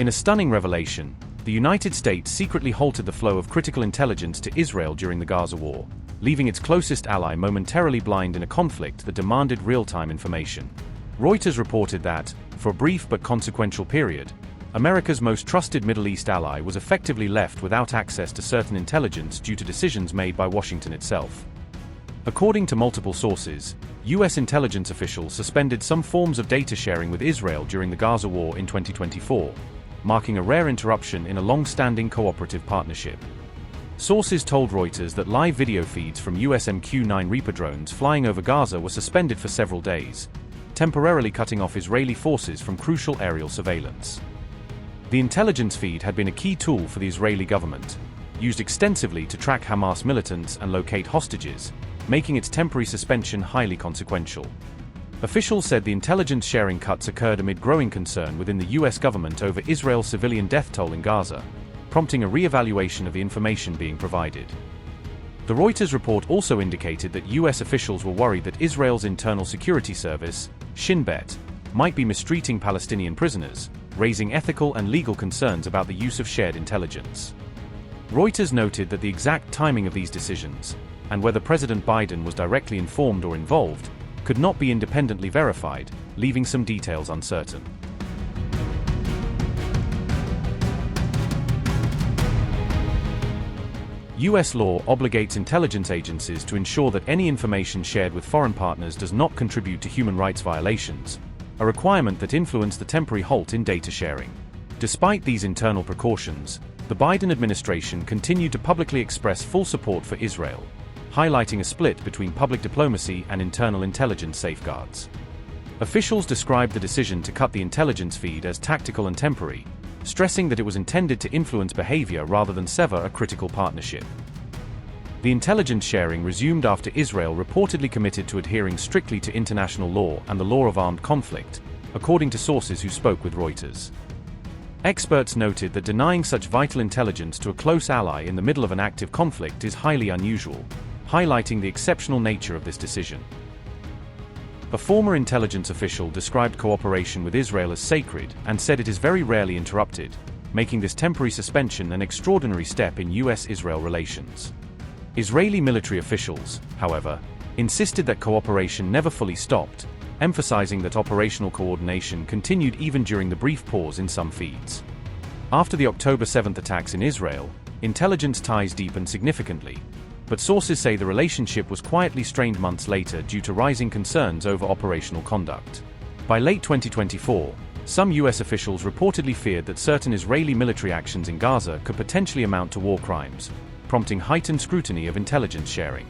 In a stunning revelation, the United States secretly halted the flow of critical intelligence to Israel during the Gaza war, leaving its closest ally momentarily blind in a conflict that demanded real-time information. Reuters reported that, for a brief but consequential period, America's most trusted Middle East ally was effectively left without access to certain intelligence due to decisions made by Washington itself. According to multiple sources, U.S. intelligence officials suspended some forms of data sharing with Israel during the Gaza war in 2024, marking a rare interruption in a long-standing cooperative partnership. Sources told Reuters that live video feeds from US MQ-9 Reaper drones flying over Gaza were suspended for several days, temporarily cutting off Israeli forces from crucial aerial surveillance. The intelligence feed had been a key tool for the Israeli government, used extensively to track Hamas militants and locate hostages, making its temporary suspension highly consequential. Officials said the intelligence sharing cuts occurred amid growing concern within the US government over Israel's civilian death toll in Gaza, prompting a re-evaluation of the information being provided. The Reuters report also indicated that US officials were worried that Israel's internal security service, Shin Bet, might be mistreating Palestinian prisoners, raising ethical and legal concerns about the use of shared intelligence. Reuters noted that the exact timing of these decisions, and whether President Biden was directly informed or involved, could not be independently verified, leaving some details uncertain. US law obligates intelligence agencies to ensure that any information shared with foreign partners does not contribute to human rights violations, a requirement that influenced the temporary halt in data sharing. Despite these internal precautions, the Biden administration continued to publicly express full support for Israel, highlighting a split between public diplomacy and internal intelligence safeguards. Officials described the decision to cut the intelligence feed as tactical and temporary, stressing that it was intended to influence behavior rather than sever a critical partnership. The intelligence sharing resumed after Israel reportedly committed to adhering strictly to international law and the law of armed conflict, according to sources who spoke with Reuters. Experts noted that denying such vital intelligence to a close ally in the middle of an active conflict is highly unusual, highlighting the exceptional nature of this decision. A former intelligence official described cooperation with Israel as sacred and said it is very rarely interrupted, making this temporary suspension an extraordinary step in US-Israel relations. Israeli military officials, however, insisted that cooperation never fully stopped, emphasizing that operational coordination continued even during the brief pause in some feeds. After the October 7 attacks in Israel, intelligence ties deepened significantly, but sources say the relationship was quietly strained months later due to rising concerns over operational conduct. By late 2024, some US officials reportedly feared that certain Israeli military actions in Gaza could potentially amount to war crimes, prompting heightened scrutiny of intelligence sharing.